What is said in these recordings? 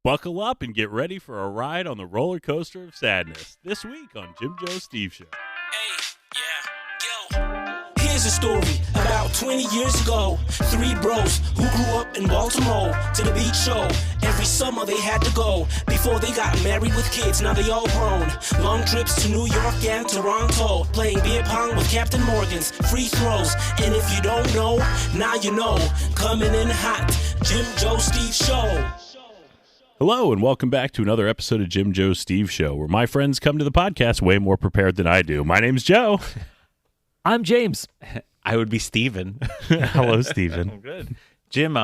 Buckle up and get ready for a ride on the roller coaster of sadness this week on Jim Joe Steve Show. Hey, yeah, yo. Here's a story about 20 years ago. Three bros who grew up in Baltimore to the beach show. Every summer they had to go before they got married with kids. Now they all grown. Long trips to New York and Toronto. Playing beer pong with Captain Morgan's. Free throws. And if you don't know, now you know. Coming in hot, Jim Joe Steve Show. Hello, and welcome back to another episode of Jim Joe Steve Show, where my friends come to the podcast way more prepared than I do. My name's Joe. I'm James. I would be Steven. Hello, Steven. I'm good. Jim,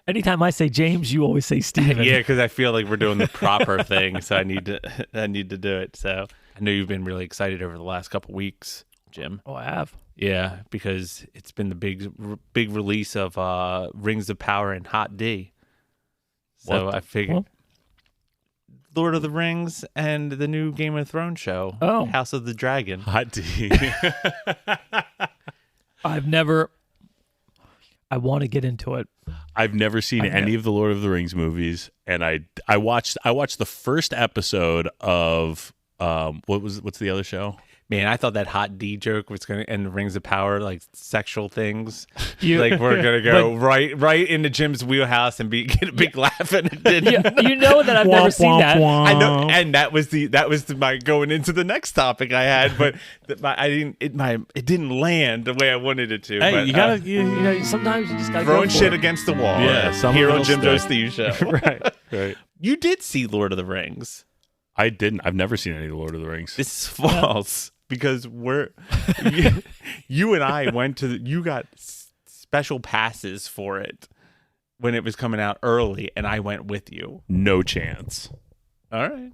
Anytime I say James, you always say Steven. yeah, because I feel like we're doing the proper thing, so I need to do it. So I know you've been really excited over the last couple weeks, Jim. Oh, I have. Yeah, because it's been the big release of Rings of Power and Hot D. So I figured Lord of the Rings and the new Game of Thrones show, House of the Dragon. Hot D. I want to get into it. I've never seen any of the Lord of the Rings movies, and I watched the first episode of what's the other show? Man, I thought that Hot D joke was going to end Rings of Power, like sexual things. Like we're going to go right into Jim's wheelhouse and get a big laugh, and it didn't. You know that I've never seen that. I know, and that was my going into the next topic I had, but it didn't land the way I wanted it to. Hey, but, you gotta sometimes you just gotta throwing go for shit it. against the wall. Yeah, here on Jim Jim Joe Steve Show. right. You did see Lord of the Rings. I didn't. I've never seen any of the Lord of the Rings. This is false. Because you and I went to you got special passes for it when it was coming out early, and I went with you. No chance. All right,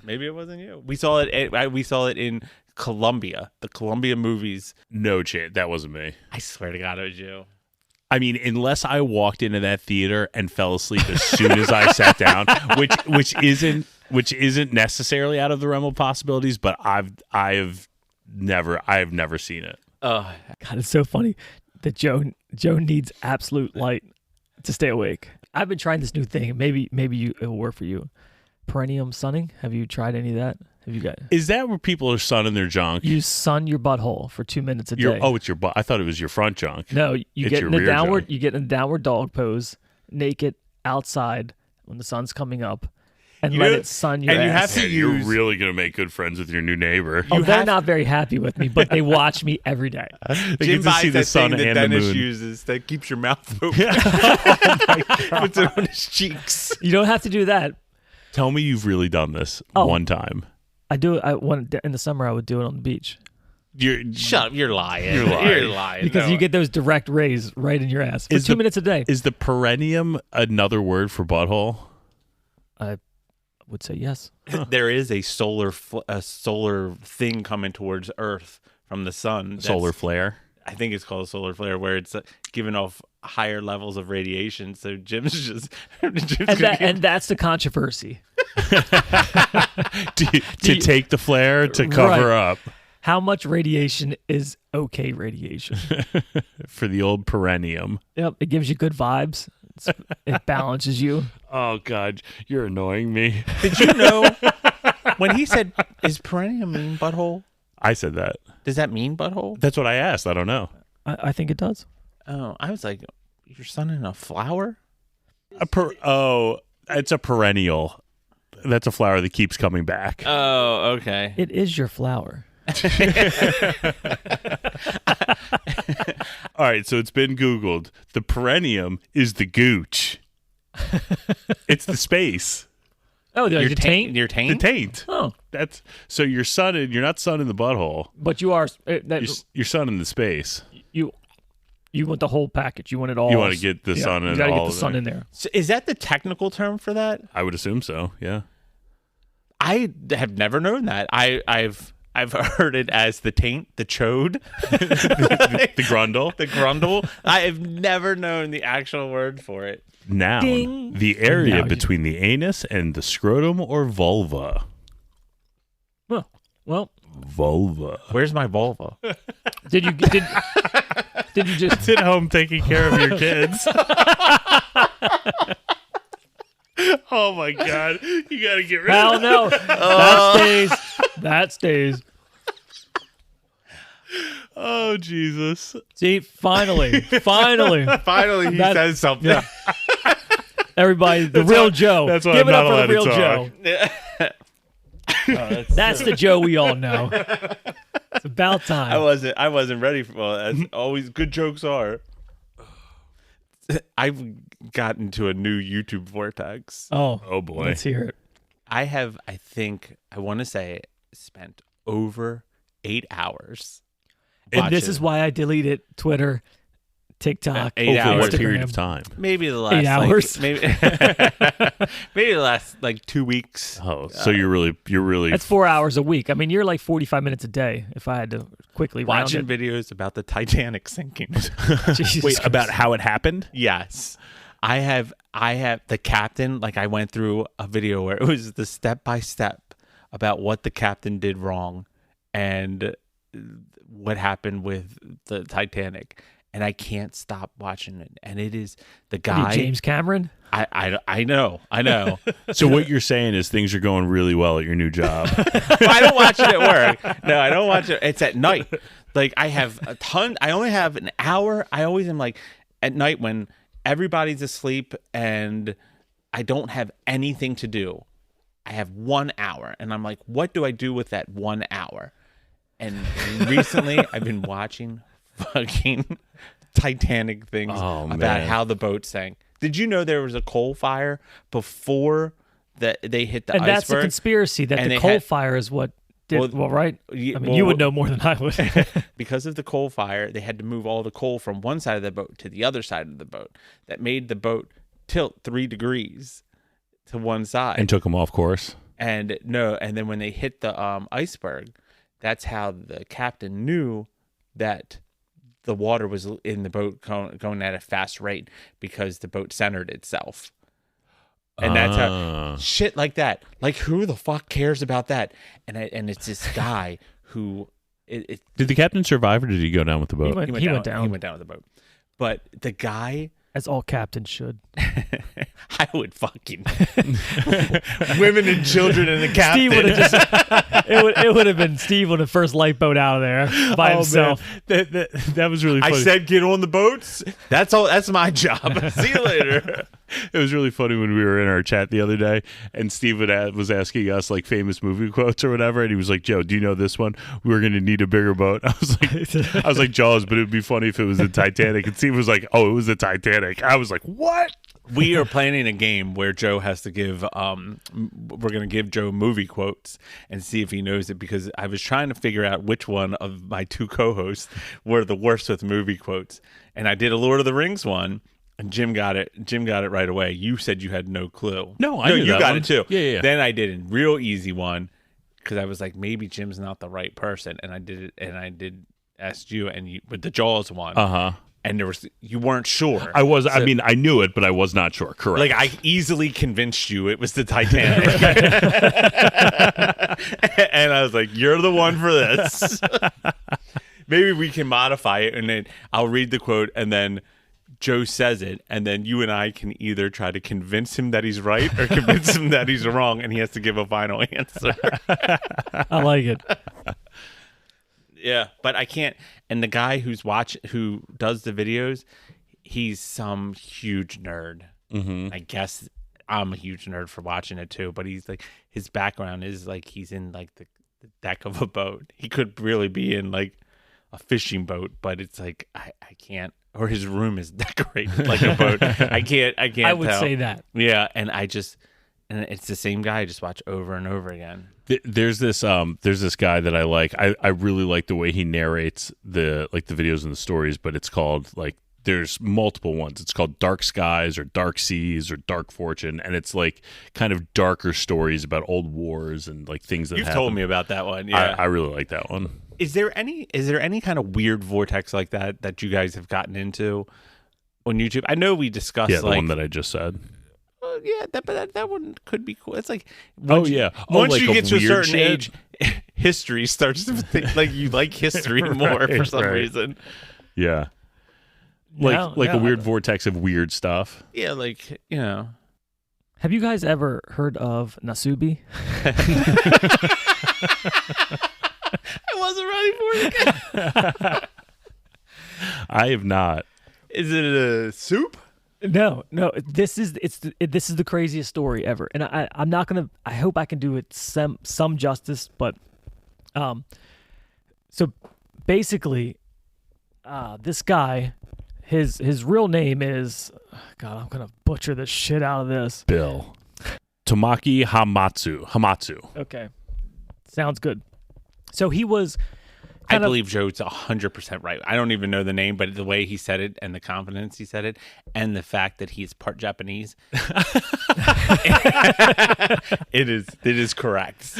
maybe it wasn't you. We saw it in Columbia, the Columbia movies. No chance. That wasn't me. I swear to God, it was you. I mean, unless I walked into that theater and fell asleep as soon as I sat down, which isn't necessarily out of the realm of possibilities, but I've never seen it. Oh, God, it's so funny that Joe needs absolute light to stay awake. I've been trying this new thing. Maybe it'll work for you. Perineum sunning. Have you tried any of that? Have you got? Is that where people are sunning their junk? You sun your butthole for 2 minutes a day. It's your butt. I thought it was your front junk. No, you get in the downward. Junk. You get in the downward dog pose, naked outside when the sun's coming up, and let it sun your ass. you have to You're really gonna make good friends with your new neighbor. They're not very happy with me, but they watch me every day. They Jim get to see buys the that sun thing that and the Dennis moon. uses that keeps your mouth open. Puts it on his cheeks. You don't have to do that. Tell me you've really done this one time. I do it. In the summer, I would do it on the beach Shut up! You're lying. You're lying. because you get those direct rays right in your ass for 2 minutes a day. Is the perineum another word for butthole? I would say yes. There is a solar thing coming towards Earth from the sun. Solar flare. I think it's called a solar flare, where it's giving off higher levels of radiation. So Jim's just And that's the controversy. to take the flare to cover up How much radiation is okay radiation? for the old perineum. Yep, it gives you good vibes. It balances you. Oh God, you're annoying me. Did you know when he said, "Is perineum mean butthole?" I said that. Does that mean butthole? That's what I asked. I don't know. I think it does. Oh, I was like, "You're sunning a flower?" It's a perennial. That's a flower that keeps coming back. Oh, okay. It is your flower. All right, so it's been Googled. The perineum is the gooch. It's the space. Oh, your taint? Your taint? The taint. Oh. That's so you're not sunning the butthole. But you are. You're sunning the space. You want the whole package. You want it all. You want to get the sun in. You gotta all get the of sun it. in there. So is that the technical term for that? I would assume so. Yeah. I have never known that. I've heard it as the taint, the chode, the grundle. the grundle. I have never known the actual word for it. Noun. Ding. The area Now between the anus and the scrotum or vulva. Well. Vulva. Where's my vulva? Did you just Sit home taking care of your kids. Oh my god, you gotta get rid Hell of no. That stays. That stays. Oh Jesus. See, finally. Finally, he That- says something. Yeah. Everybody, the real Joe. that's why Give I'm it up not for the allowed real to Joe. That's the Joe we all know. It's about time. I wasn't ready for. Well, as always, good jokes are. I've gotten to a new YouTube vortex. Oh boy. Let's hear it. I want to say, spent over 8 hours. And this watching. is why I deleted Twitter, TikTok, 8 Over hours. what period Instagram. of time? Maybe the last 8 hours. maybe maybe the last 2 weeks. Oh, so you're really That's 4 hours a week. I mean, you're like 45 minutes a day. If I had to quickly round Watching it. videos about the Titanic sinking. Jesus wait Christ. about how it happened. Yes. I have the captain, like I went through a video where it was the step by step about what the captain did wrong and what happened with the Titanic. And I can't stop watching it. And it is the What are you, guy James Cameron. I know. So what you're saying is things are going really well at your new job. I don't watch it at work. No, I don't watch it. It's at night. Like I have a ton. I only have an hour. I always am like at night when everybody's asleep and I don't have anything to do. I have 1 hour and I'm like, what do I do with that 1 hour? And recently I've been watching fucking Titanic things about man. how the boat sank. Did you know there was a coal fire before that they hit the And iceberg? that's the conspiracy that And the they coal had- fire is what did well, right? I mean, well, you would know more than I would. Because of the coal fire, they had to move all the coal from one side of the boat to the other side of the boat. That made the boat tilt 3 degrees to one side. And took them off course. And then when they hit the iceberg, that's how the captain knew that the water was in the boat going at a fast rate because the boat centered itself. And that's how shit like that. Like who the fuck cares about that? And it's this guy who Did the captain survive or did he go down with the boat? He went down. He went down with the boat. But the guy, As all captains should. I would fucking women and children and the captain. Steve would have just. It would have been Steve on the first lifeboat out of there by himself. Man. That was really funny. I said, get on the boats. That's all. That's my job. See you later. It was really funny when we were in our chat the other day, and Steve was asking us like famous movie quotes or whatever, and he was like, "Joe, do you know this one? We're going to need a bigger boat." I was like, Jaws, but it would be funny if it was the Titanic. And Steve was like, "Oh, it was the Titanic." I was like, "What?" We are planning a game where Joe has to give. We're going to give Joe movie quotes and see if he knows it, because I was trying to figure out which one of my 2 co-hosts were the worst with movie quotes, and I did a Lord of the Rings one. And Jim got it. Jim got it right away. You said you had no clue. No, I knew you that got one. it too. Yeah. Then I did a real easy one because I was like, maybe Jim's not the right person, and I did it. And I did ask you, and you with the Jaws one. And you weren't sure. I was. I mean, I knew it, but I was not sure. Correct. Like I easily convinced you it was the Titanic, and I was like, "You're the one for this." Maybe we can modify it, and then I'll read the quote, and then Joe says it, and then you and I can either try to convince him that he's right or convince him that he's wrong, and he has to give a final answer. I like it. Yeah, but I can't. And the guy who does the videos, he's some huge nerd. Mm-hmm. I guess I'm a huge nerd for watching it too. But he's like, his background is like he's in like the deck of a boat. He could really be in like a fishing boat, but it's like I can't. Or his room is decorated like a boat. I can't. I would tell. say that. Yeah, and it's the same guy I just watch over and over again. There's this guy that I like. I really like the way he narrates the videos and the stories, but it's called like there's multiple ones. It's called Dark Skies or Dark Seas or Dark Fortune, and it's like kind of darker stories about old wars and like things that You've happened. told me about that one. Yeah, I really like that one. Is there any kind of weird vortex like that you guys have gotten into on YouTube? I know we discussed the one that I just said. Yeah, that one could be cool. It's like once like you get to a weird certain shit? age, history starts to think like you like history more for some reason. Yeah, like a weird vortex of weird stuff. Yeah, like Have you guys ever heard of Nasubi? I wasn't ready for it. I have not. Is it a soup? No. This is the craziest story ever, and I'm not gonna. I hope I can do it some justice, but so basically, this guy, his real name is, God, I'm gonna butcher the shit out of this. Bill. Tamaki Hamatsu. Okay, sounds good. So he was. I believe Joe's 100% right. I don't even know the name, but the way he said it and the confidence he said it and the fact that he's part Japanese, it is correct.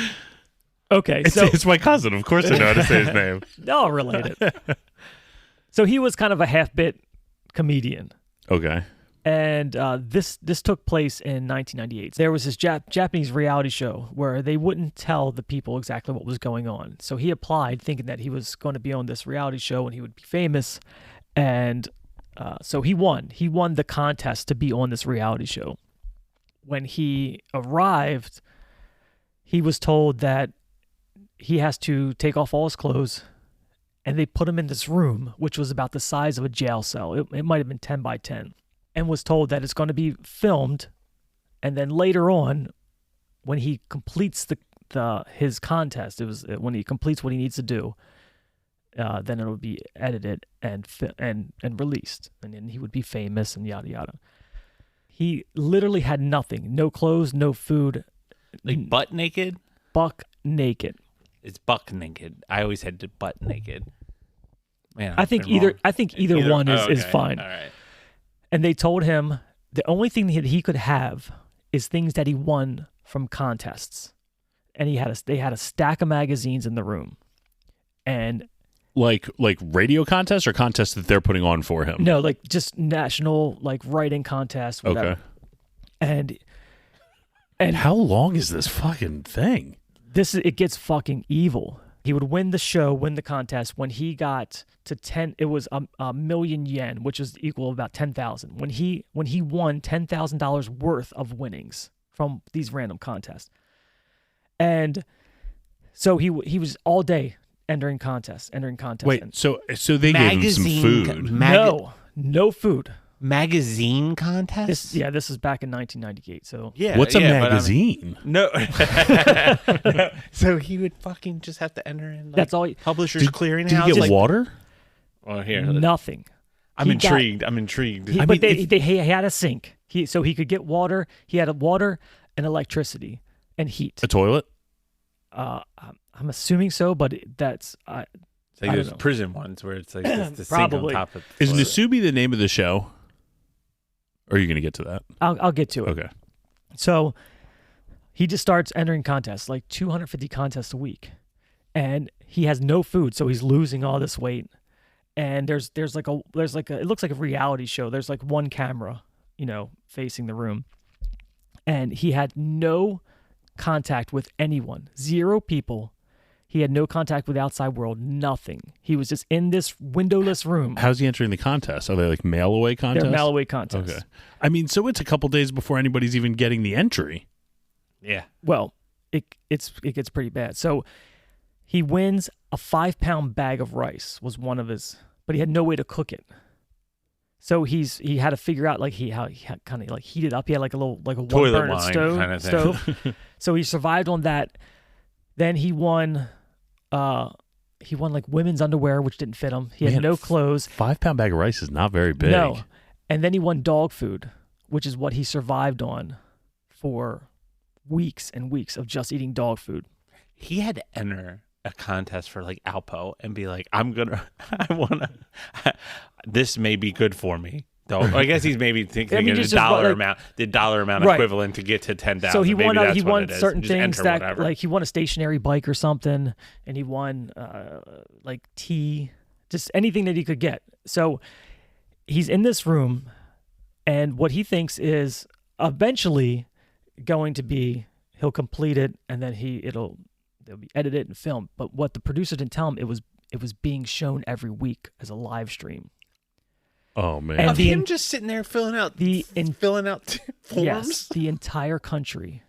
Okay, It's my cousin. Of course I know how to say his name. all related. So he was kind of a half-bit comedian. Okay. And this took place in 1998. There was this Japanese reality show where they wouldn't tell the people exactly what was going on. So he applied thinking that he was going to be on this reality show and he would be famous. And so he won. He won the contest to be on this reality show. When he arrived, he was told that he has to take off all his clothes. And they put him in this room, which was about the size of a jail cell. It might have been 10 by 10. And was told that it's going to be filmed, and then later on, when he completes his contest, it was when he completes what he needs to do, then it would be edited and released, and then he would be famous and yada yada. He literally had nothing, no clothes, no food, Like butt naked. buck naked. It's buck naked. I always had to butt naked. Man, I think either one is fine. All right. And they told him the only thing that he could have is things that he won from contests. And they had a stack of magazines in the room. And Like radio contests or contests that they're putting on for him? no, like just national writing contests, whatever. Okay. And How long is this fucking thing? it gets fucking evil. He would win the show, win the contest. When he got to 10, it was a million yen, which is equal to about 10,000. When he won $10,000 worth of winnings from these random contests, and so he was all day entering contests. Wait, so they gave him some food? No food. Magazine contest? This is back in 1998. So Yeah. What's a magazine? No. So he would fucking just have to enter in. that's all. Publishers Clearinghouse. Did you get water? Well, here. Nothing. I'm intrigued. I'm intrigued. He had a sink. He could get water. He had water and electricity and heat. A toilet? I'm assuming so, but that's It's like those prison ones where it's like the sink on Probably. top of the Is toilet. Nasubi the name of the show? Or are you going to get to that? I'll get to it. Okay. So he just starts entering contests, like 250 contests a week, and he has no food, so he's losing all this weight. And there's like a it looks like a reality show. There's like one camera, facing the room, and he had no contact with anyone, 0 people. He had no contact with the outside world, nothing. He was just in this windowless room. How's he entering the contest? Are they like mail away contests? They're mail-away contests. Okay. I mean, so it's a couple days before anybody's even getting the entry. Yeah. Well, it gets pretty bad. So he wins a 5-pound bag of rice was one of his, but he had no way to cook it. So he had to figure out how he kind of heat it up. He had like a one Toilet burner wine stove. kind of thing. So he survived on that. Then he won like women's underwear, which didn't fit him. He had no clothes. 5-pound bag of rice is not very big. No. And then he won dog food, which is what he survived on for weeks and weeks of just eating dog food. He had to enter a contest for like Alpo and be like, I want to, this may be good for me. Though I guess he's maybe thinking the dollar amount Right. equivalent to get to 10,000. So he Maybe won that's certain Just things enter that whatever. he won a stationary bike or something, and he won like tea, just anything that he could get. So he's in this room, and what he thinks is eventually going to be he'll complete it, and then it'll be edited and filmed. But what the producer didn't tell him, it was being shown every week as a live stream. Oh man. And Of him just sitting there filling out forms. Yes, the entire country.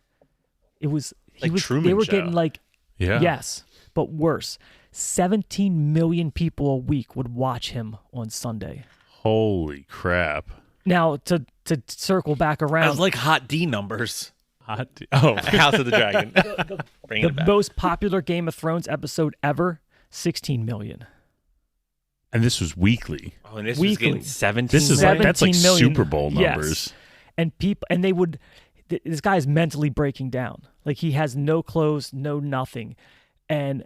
It was Like Truman They were Show. getting like Yeah. yes, but worse. 17 million people a week would watch him on Sunday. Holy crap. Now to circle back around, That was like Hot D numbers. Oh, House of the Dragon. Bringing the it back. most popular Game of Thrones episode ever, 16 million. and this was weekly. Oh, and this Weekly. was getting 17 This is million? like that's like 17 million. Super Bowl Yes. numbers. And they would this guy is mentally breaking down. Like he has no clothes, no nothing. And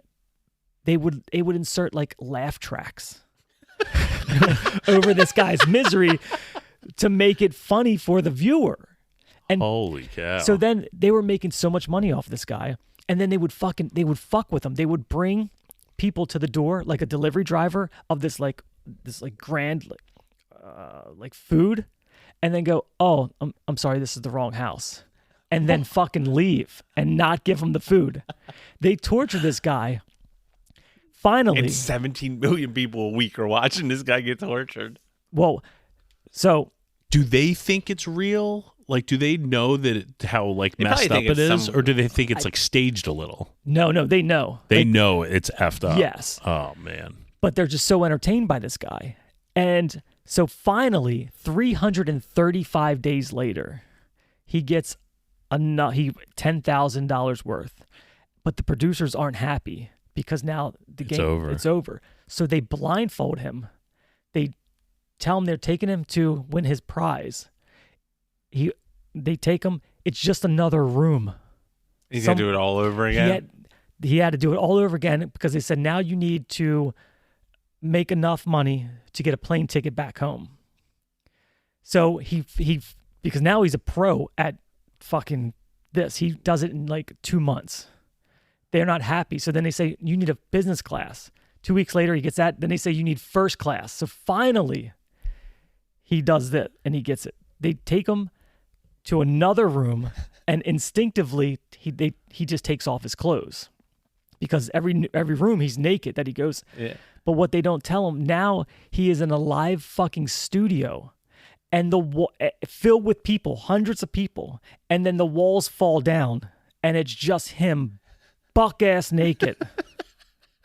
they would insert like laugh tracks over this guy's misery to make it funny for the viewer. And Holy cow. so then they were making so much money off this guy, and then they would fuck with him. They would bring people to the door like a delivery driver of this grand like food, and then go, "Oh, I'm sorry, this is the wrong house," and then fucking leave and not give him the food. They torture this guy. Finally, And 17 million people a week are watching this guy get tortured. well, so do they think it's real? Like, do they know that how like They messed probably up think it it's is, some- or do they think it's like staged a little? no, they know. They Like, know it's effed up. Yes. Oh man. but they're just so entertained by this guy. And so finally, 335 days later, he gets $10,000 worth. But the producers aren't happy because now It's over. It's over. So they blindfold him. They tell him they're taking him to win his prize. They take him. It's just another room. He's going to do it all over again? He had to do it all over again because they said, now you need to make enough money to get a plane ticket back home. So he because now he's a pro at fucking this. He does it in like 2 months. They're not happy. So then they say, you need a business class. 2 weeks later, he gets that. Then they say, you need first class. So finally, he does that and he gets it. They take him to another room, and instinctively he just takes off his clothes because every room he's naked that he goes. Yeah. But what they don't tell him, now he is in a live fucking studio, and filled with people, hundreds of people, and then the walls fall down, and it's just him, buck ass naked.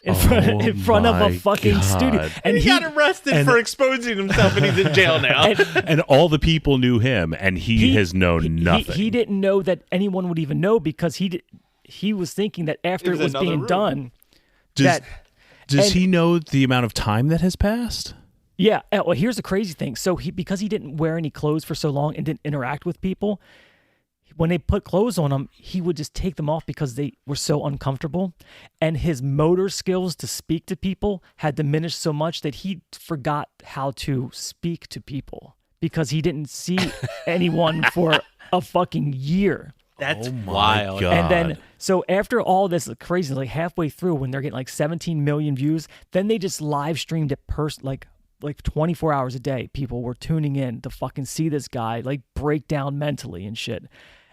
In front of a my fucking God. studio, and He got arrested for exposing himself, and he's in jail now. And all the people knew him, and he has known nothing. He didn't know that anyone would even know because he was thinking that after It it was was another being room. done, Does and- he know the amount of time that has passed? yeah. Well, here's the crazy thing. So because he didn't wear any clothes for so long and didn't interact with people, when they put clothes on him, he would just take them off because they were so uncomfortable. And his motor skills to speak to people had diminished so much that he forgot how to speak to people because he didn't see anyone for a fucking year. That's Oh my wild. God. And then, so after all this crazy, like halfway through when they're getting like 17 million views, then they just live streamed it like 24 hours a day. People were tuning in to fucking see this guy like break down mentally and shit.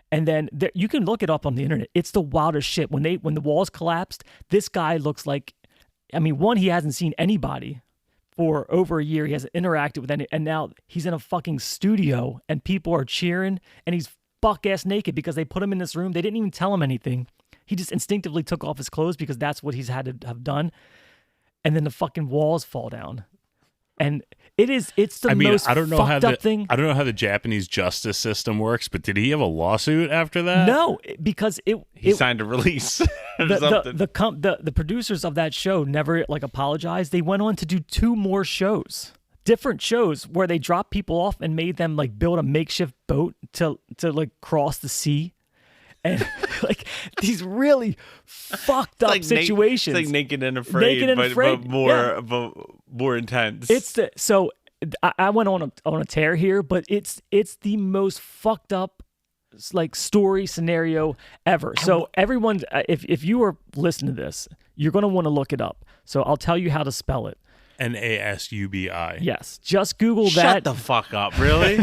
And then you can look it up on the internet. It's the wildest shit. When the walls collapsed, this guy looks like, I mean, one, he hasn't seen anybody for over a year. He hasn't interacted with any, and now he's in a fucking studio and people are cheering and he's buck ass naked because they put him in this room. They didn't even tell him anything. He just instinctively took off his clothes because that's what he's had to have done. And then the fucking walls fall down. And it's the most I don't know how fucked up thing. I don't know how the Japanese justice system works, but did he have a lawsuit after that? No, because He signed a release or something. the producers of that show never like apologized. They went on to do 2 more shows, different shows where they dropped people off and made them like build a makeshift boat to like cross the sea. And like these really fucked up situations. It's like Naked and Afraid, but more intense. I went on a tear here, but it's the most fucked up like story scenario ever. So everyone, if you are listening to this, you're going to want to look it up. So I'll tell you how to spell it. Nasubi. Yes, just Google Shut that. the fuck up, really?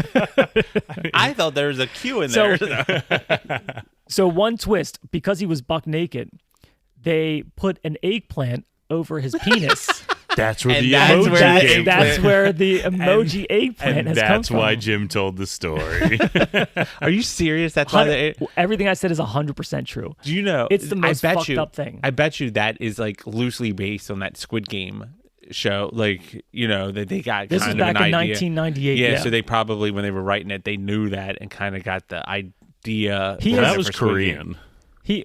I thought there was a Q in there. So one twist, because he was buck naked, they put an eggplant over his penis That's where And the that's emoji where the came That's from. where the emoji eggplant And has come that's from. why Jim told the story. Are you serious? That's why they. Everything I said is 100% true. Do you know? It's the most I bet fucked you, up thing. I bet you that is like loosely based on that Squid Game show. Like, you know, that they got This kind was of back an in idea. 1998. Yeah, so they probably, when they were writing it, they knew that and kind of got the idea. He Well, has- that was for Squid Game. Korean.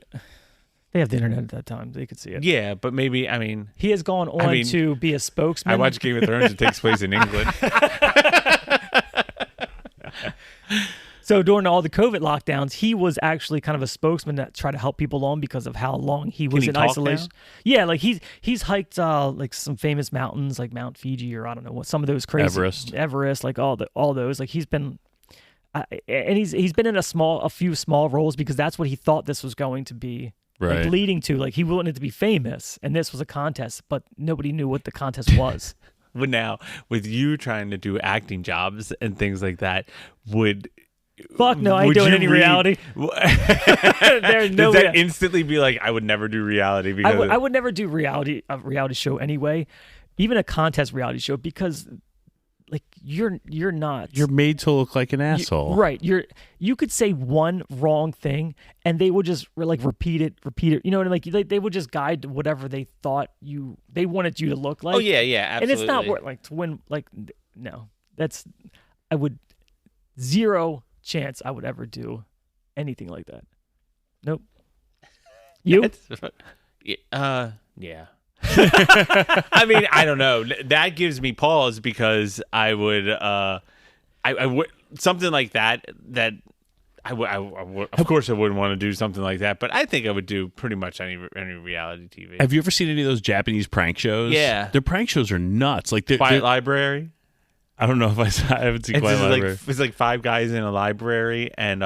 They have the internet at that time. They could see it. Yeah, but maybe, I mean, He has gone on mean, to be a spokesman. I watch Game of Thrones. It takes place in England. So during all the COVID lockdowns, he was actually kind of a spokesman that tried to help people along because of how long he was he in talk isolation. now? Yeah, like he's hiked like some famous mountains like Mount Fiji or I don't know what, some of those crazy Everest, like all those. Like he's been and he's been in a few small roles because that's what he thought this was going to be. Right. Like leading to, like he wanted to be famous, and this was a contest, but nobody knew what the contest was. But now, with you trying to do acting jobs and things like that, Fuck no, I ain't would doing you any read- reality. There's no Does that rea- instantly be like, I would never do reality? Because I would never do a reality show anyway, even a contest reality show, because like you're not You're made to look like an asshole. right. You could say one wrong thing and they would just like repeat it. You know what I mean? Like they would just guide whatever they thought they wanted you to look like. oh yeah, absolutely. And it's not like to win. Like no, I would zero chance I would ever do anything like that. Nope. You? Yeah. I mean, I don't know. That gives me pause because I would, I would something like that. I would, of course, I wouldn't want to do something like that. But I think I would do pretty much any reality TV. Have you ever seen any of those Japanese prank shows? Yeah. Their prank shows are nuts. Like Quiet Library. I don't know if I haven't seen It's Quiet just Library. it's like five guys in a library, and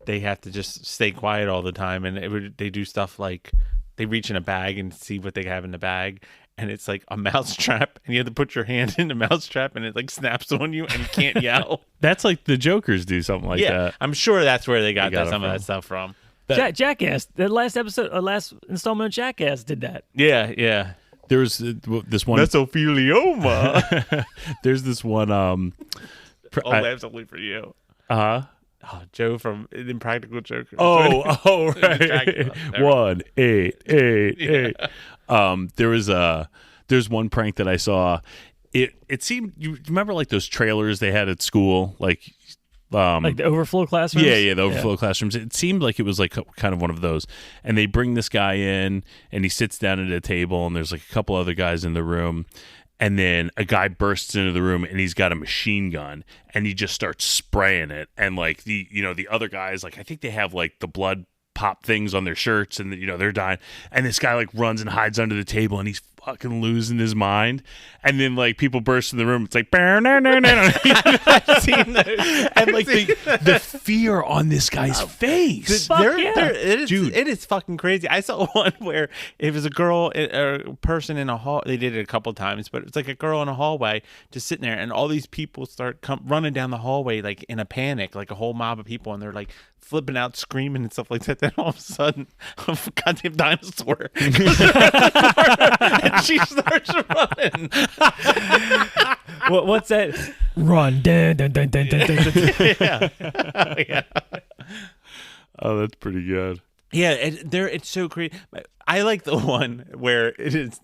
they have to just stay quiet all the time. And they do stuff like they reach in a bag and see what they have in the bag, and it's like a mouse trap, and you have to put your hand in the mouse trap, and it like snaps on you, and you can't yell. That's like the Jokers do something like Yeah, that. I'm sure that's where they got, got it some of from. that stuff from. Jackass. The last installment of Jackass did that. Yeah. There was this one. Mesothelioma. There's this one. All laughs only for you. Oh, Joe from Impractical Jokers. Oh, Dracula. right. 1-888. There's one prank that I saw. It seemed, you remember like those trailers they had at school, like the overflow classrooms? Yeah, the overflow classrooms. It seemed like it was like kind of one of those. And they bring this guy in, and he sits down at a table, and there's like a couple other guys in the room. And then a guy bursts into the room, and he's got a machine gun, and he just starts spraying it. And like the other guys, like I think they have like the blood pop things on their shirts, and they're dying. And this guy like runs and hides under the table, and he's fucking losing his mind. And then like people burst in the room. It's like, I've seen those. And like the fear on this guy's face. It is fucking crazy. I saw one where it was a girl, a person in a hall. They did it a couple times, but it's like a girl in a hallway just sitting there, and all these people start running down the hallway like in a panic, like a whole mob of people, and they're like flipping out, screaming and stuff like that. Then all of a sudden, a goddamn dinosaur. And she starts running. What's that? Run. Dun, dun, dun, dun, dun, dun, dun. Yeah. Oh, that's pretty good. Yeah, it's so crazy. I like the one where it is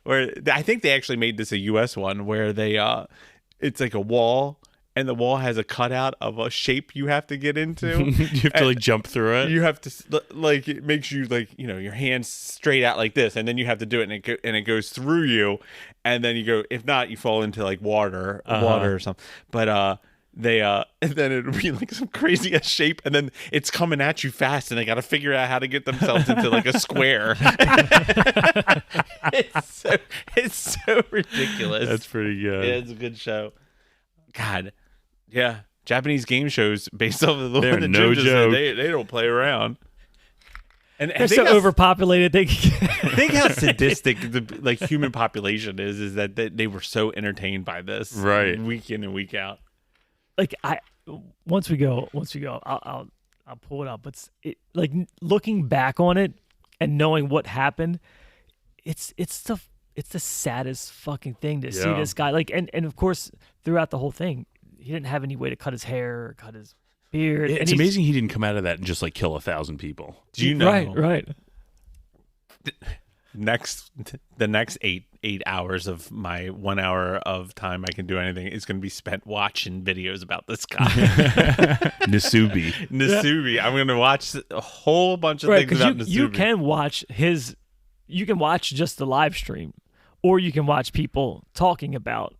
where I think they actually made this a U.S. one where they it's like a wall, and the wall has a cutout of a shape you have to get into. You have to like jump through it. You have to like, it makes you like, your hands straight out like this, and then you have to do it, and it goes through you, and then you go. If not, you fall into like water or something. But and then it'll be like some crazy ass shape, and then it's coming at you fast, and they got to figure out how to get themselves into like a square. It's so ridiculous. That's pretty good. Yeah, it's a good show. God, yeah, Japanese game shows based off of the They're one that no Jim just said, joke. they don't play around. And They're so overpopulated. think how sadistic the like human population is that they were so entertained by this, Right. week in and week out. Like once we go, I'll pull it up. But like looking back on it and knowing what happened, it's it's the saddest fucking thing to see this guy. Like, and of course, throughout the whole thing, he didn't have any way to cut his hair or cut his beard. It's amazing he didn't come out of that and just like kill 1,000 people. Do you know? Right. The next eight hours of my 1 hour of time I can do anything is going to be spent watching videos about this guy. Nasubi. I'm going to watch a whole bunch of things about Nasubi. You can watch just the live stream, or you can watch people talking about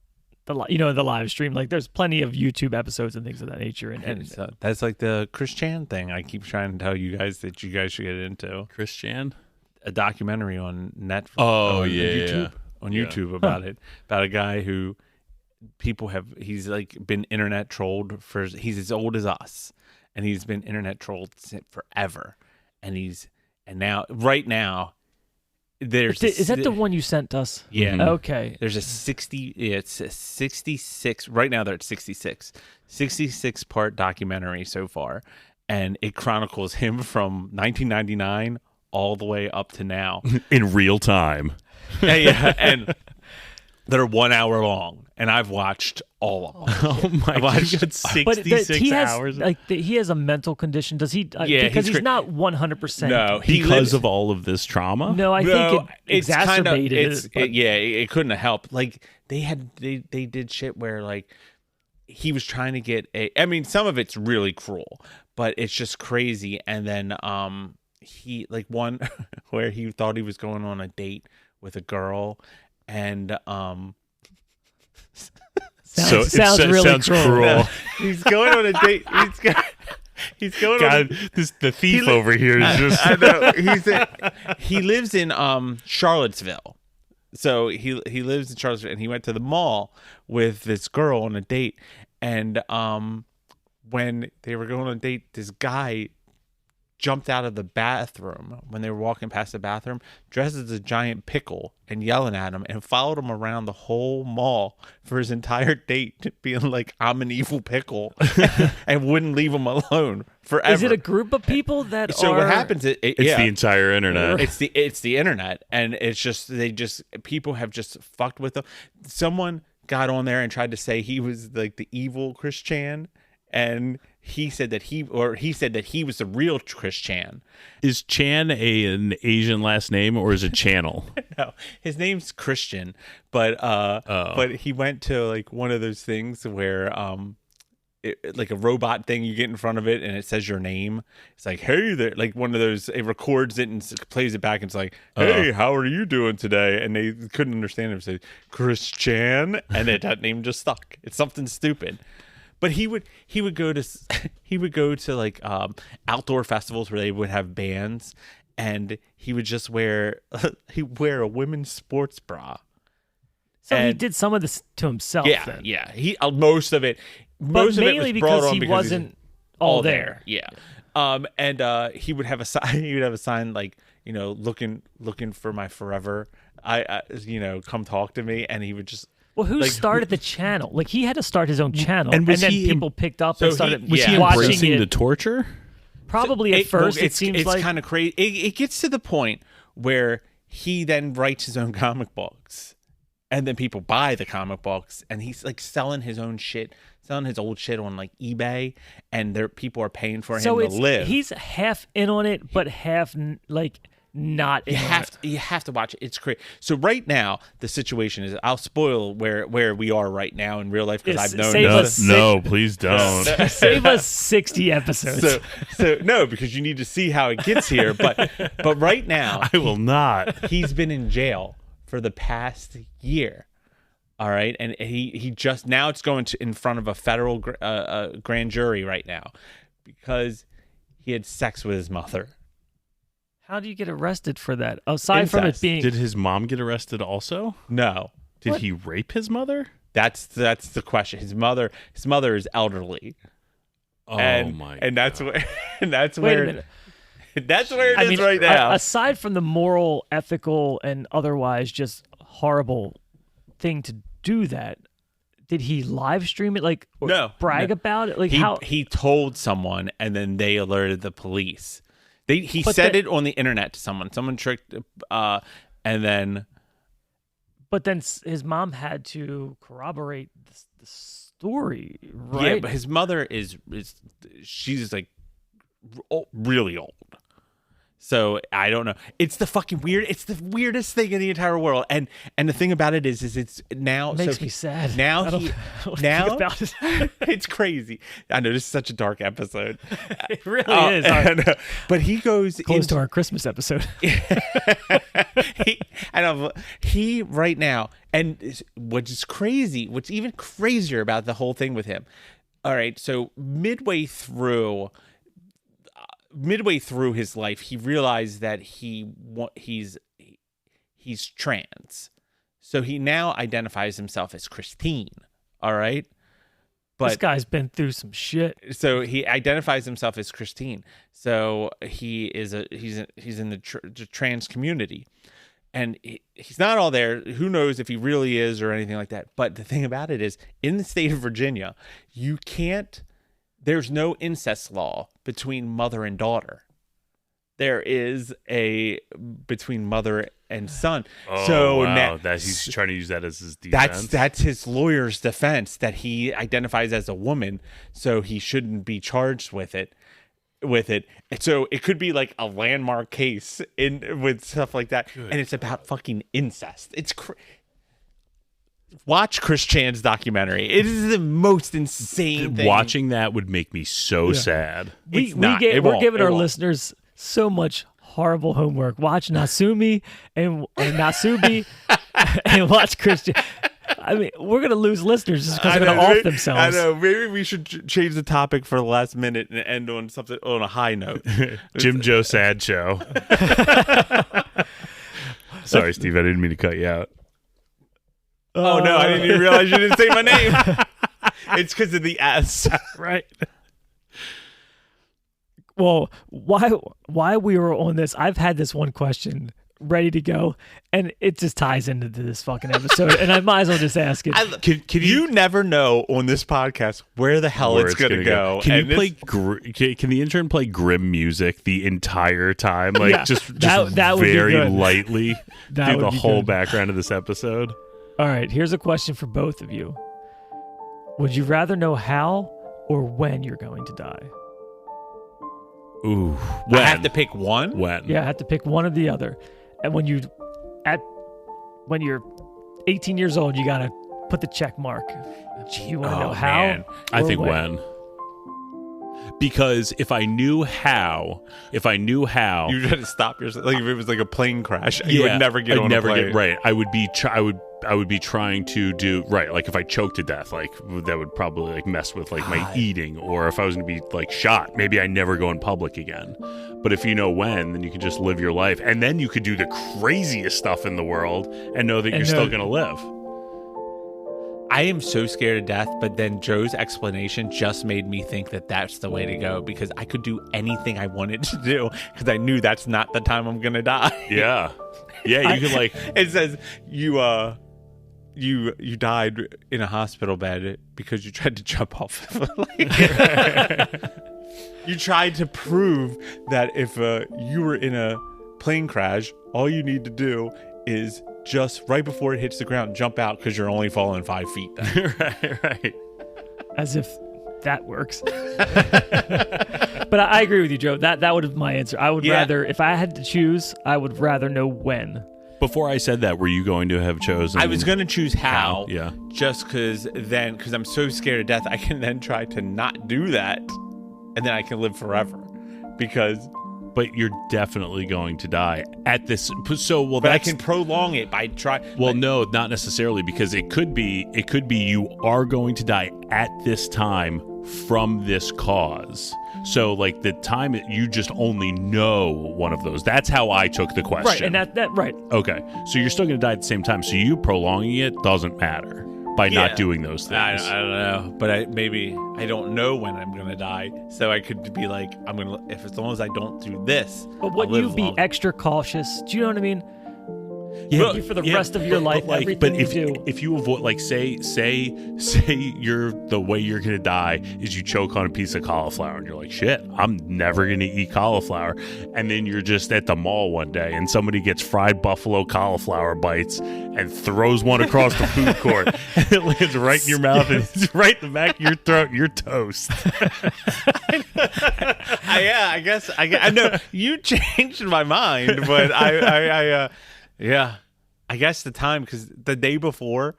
the live stream. Like, there's plenty of YouTube episodes and things of that nature. And so that's like the Chris Chan thing. I keep trying to tell you guys that you guys should get into. Chris Chan? A documentary on Netflix. On YouTube about it, about a guy who he's like been internet trolled he's as old as us, and he's been internet trolled forever, right now there's is that the one you sent us? Yeah. Okay. There's a 66 right now. They're at 66 part documentary so far, and it chronicles him from 1999 all the way up to now in real time. Yeah, and they're 1 hour long, and I've watched all of them. Oh my god, 66 hours. He has a mental condition. Does he? Because he's not 100%. No, because of all of this trauma. No, I think it exacerbated it. It couldn't have helped. Like they did shit where like he was trying to get I mean, some of it's really cruel, but it's just crazy. And then he like one where he thought he was going on a date with a girl, and sounds really cruel. He's going on a date. He's going. God, the thief over here is just. I know. He lives in Charlottesville, so he lives in Charlottesville, and he went to the mall with this girl on a date, and when they were going on a date, this guy jumped out of the bathroom when they were walking past the bathroom, dressed as a giant pickle and yelling at him, and followed him around the whole mall for his entire date, being like, I'm an evil pickle, and wouldn't leave him alone forever. Is it a group of people that so what happens it's the entire internet. It's the internet, and it's just people have just fucked with them. Someone got on there and tried to say he was like the evil Chris Chan, and he said that he was the real Chris Chan. Is Chan an Asian last name, or is it Channel? No, his name's Christian, but he went to like one of those things where like a robot thing, you get in front of it and it says your name. It's like, hey there, like one of those, it records it and plays it back, and it's like, hey, how are you doing today? And they couldn't understand it. Say Chris Chan, and that name just stuck. It's something stupid. But he would go to like outdoor festivals where they would have bands, and he would just wear a women's sports bra. So he did some of this to himself. Yeah, then. yeah. He most of it mainly was brought because on he because wasn't all there. Yeah. And he would have a sign. He would have a sign like, looking for my forever. I come talk to me, and he would just. Well, who started the channel? Like, he had to start his own channel, and then people picked up and started was he watching embracing it. The torture? Probably at first. It seems like it's kind of crazy. It gets to the point where he then writes his own comic books, and then people buy the comic books, and he's like selling his own shit, selling his old shit on like eBay, and people are paying for him to live. He's half in on it, but half like. Not you have to watch it. It's crazy. So right now the situation is, I'll spoil where we are right now in real life, because I've known no, please don't. Save us 60 episodes. So no, because you need to see how it gets here. But right now I will not. He's been in jail for the past year. All right, and he just now it's going to in front of a federal grand jury right now because he had sex with his mother. How do you get arrested for that? Aside from it being... Did his mom get arrested also? No. Did he rape his mother? That's the question. His mother is elderly. Oh my God. And that's where that's Wait where a minute. That's where it is right now. Aside from the moral, ethical, and otherwise just horrible thing to do that, did he live stream it brag about it? Like he told someone, and then they alerted the police. He said it on the internet to someone. Someone tricked, and then But then his mom had to corroborate the story, right? Yeah, but his mother she's like really old. So I don't know. It's the weirdest thing in the entire world. And the thing about it is it's now it makes me sad. Now about it. It's crazy. I know this is such a dark episode. It really is. But he goes close to our Christmas episode. He right now, and what's even crazier about the whole thing with him. All right, so midway through his life, he realized that he's trans. So he now identifies himself as Christine. All right. But this guy's been through some shit. So he identifies himself as Christine. So he's in the trans community, and he's not all there. Who knows if he really is or anything like that. But the thing about it is, in the state of Virginia, there's no incest law between mother and daughter. There is between mother and son. Oh, so wow. He's trying to use that as his defense. That's his lawyer's defense, that he identifies as a woman, so he shouldn't be charged with it. So it could be like a landmark case with stuff like that. Good. And it's about fucking incest. It's watch Chris Chan's documentary. It is the most insane thing. Watching that would make me so sad. We're giving our listeners so much horrible homework. Watch Nasubi and Nasubi and watch Chris Chan. I mean, we're going to lose listeners just because they're going to off themselves. I know. Maybe we should change the topic for the last minute and end on something on a high note. Jim Joe Sad Show. Sorry, Steve. I didn't mean to cut you out. Oh, no. I didn't even realize you didn't say my name. It's because of the S. Right. Well, why we were on this, I've had this one question ready to go, and it just ties into this fucking episode, and I might as well just ask it. Can you never know on this podcast where the hell it's going to go. Can the intern play grim music the entire time? Like, yeah, just that very lightly through the whole background of this episode? All right, here's a question for both of you. Would you rather know how or when you're going to die? Ooh, I have to pick one? When? Yeah, I have to pick one or the other. And when you're 18 years old, you got to put the check mark. You want to know how? Man. I think when. Because if I knew how, you try to stop yourself. Like if it was like a plane crash, you would never get on a plane. Right. I would be trying to do right. Like if I choked to death, like that would probably like mess with like my eating. Or if I was going to be like shot, maybe I never go in public again. But if you know when, then you can just live your life, and then you could do the craziest stuff in the world and know that you're still going to live. I am so scared of death, but then Joe's explanation just made me think that that's the way to go, because I could do anything I wanted to do because I knew that's not the time I'm going to die. Yeah. Yeah, you could like... It says you died in a hospital bed because you tried to jump off. You tried to prove that if you were in a plane crash, all you need to do is just right before it hits the ground, jump out because you're only falling 5 feet then. Right. As if that works. But I agree with you, Joe. That would have been my answer. I would rather, if I had to choose, I would rather know when. Before I said that, were you going to have chosen? I was going to choose how. Yeah. Just because I'm so scared of death, I can then try to not do that, and then I can live forever. But you're definitely going to die at this. So well, but I can prolong it by trying. Well, no, not necessarily, because it could be you are going to die at this time from this cause. So like the time you just only know one of those. That's how I took the question. Right, and that right. Okay, so you're still going to die at the same time. So you prolonging it doesn't matter by not doing those things. I don't know, but I don't know when I'm going to die. So I could be like, as long as I don't do this. But wouldn't you be extra cautious? Do you know what I mean? Thank you for the rest of your life. Everything if you do. if you avoid, like, say you're the way you're gonna die is you choke on a piece of cauliflower, and you're like, shit, I'm never gonna eat cauliflower, and then you're just at the mall one day, and somebody gets fried buffalo cauliflower bites and throws one across the food court, and it lands right in your mouth, and it's right in the back of your throat, and you're toast. I guess I know you changed my mind, but I guess the time, because the day before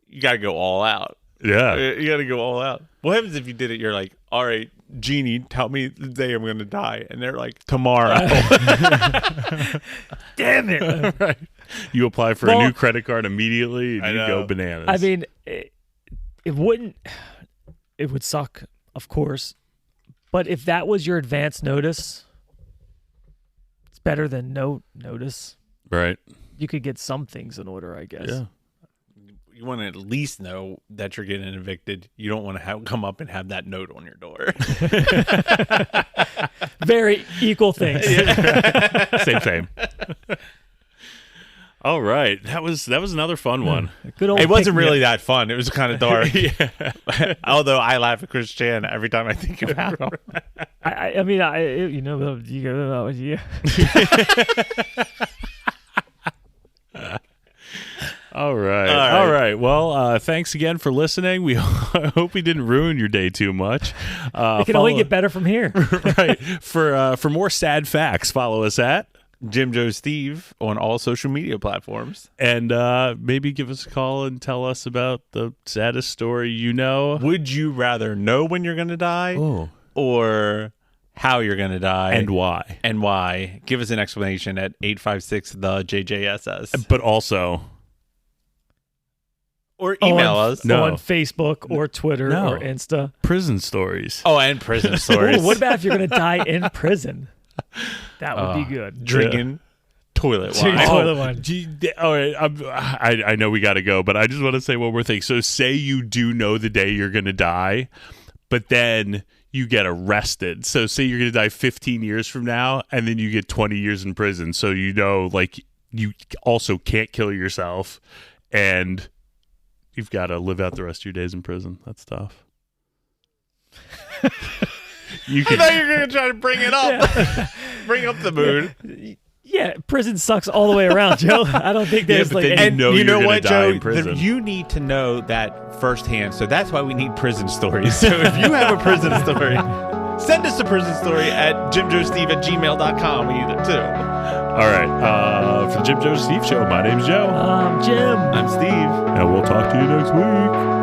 you gotta go all out. Yeah, you gotta go all out. What happens if you did it? You're like, all right, Genie, tell me the day I'm gonna die, and they're like, tomorrow. Damn it! right. You apply for a new credit card immediately, and you go bananas. I mean, it wouldn't. It would suck, of course, but if that was your advance notice, it's better than no notice. Right. You could get some things in order, I guess. Yeah. You want to at least know that you're getting evicted. You don't want to come up and have that note on your door. Very equal things. Same. All right, that was another fun one. Good old. It wasn't really that fun. It was kind of dark. Yeah. Although I laugh at Chris Chan every time I think about him. I mean, you know, yeah. All right. Well, thanks again for listening. I hope we didn't ruin your day too much. It can only get better from here. Right. For more sad facts, follow us at Jim Joe Steve on all social media platforms. And maybe give us a call and tell us about the saddest story you know. Would you rather know when you're going to die or how you're going to die? And why? And why? Give us an explanation at 856-THE-JJSS. But also... Or email us. On Facebook or Twitter or Insta. Prison stories. Oh, and prison stories. Ooh, what about if you're going to die in prison? That would be good. Drinking toilet wine. Toilet wine. All right, I know we got to go, but I just want to say one more thing. So say you do know the day you're going to die, but then you get arrested. So say you're going to die 15 years from now, and then you get 20 years in prison. So you know, like, you also can't kill yourself, and you've got to live out the rest of your days in prison. That's tough. I thought you were going to try to bring it up. Yeah. Bring up the mood. Yeah, prison sucks all the way around, Joe. I don't think there's you know what, Joe? You need to know that firsthand. So that's why we need prison stories. So if you have a prison story, send us a prison story at jimjoesteve@gmail.com. We need it too. All right. For the Jim Joe Steve Show, my name's Joe. I'm Jim. I'm Steve. And we'll talk to you next week.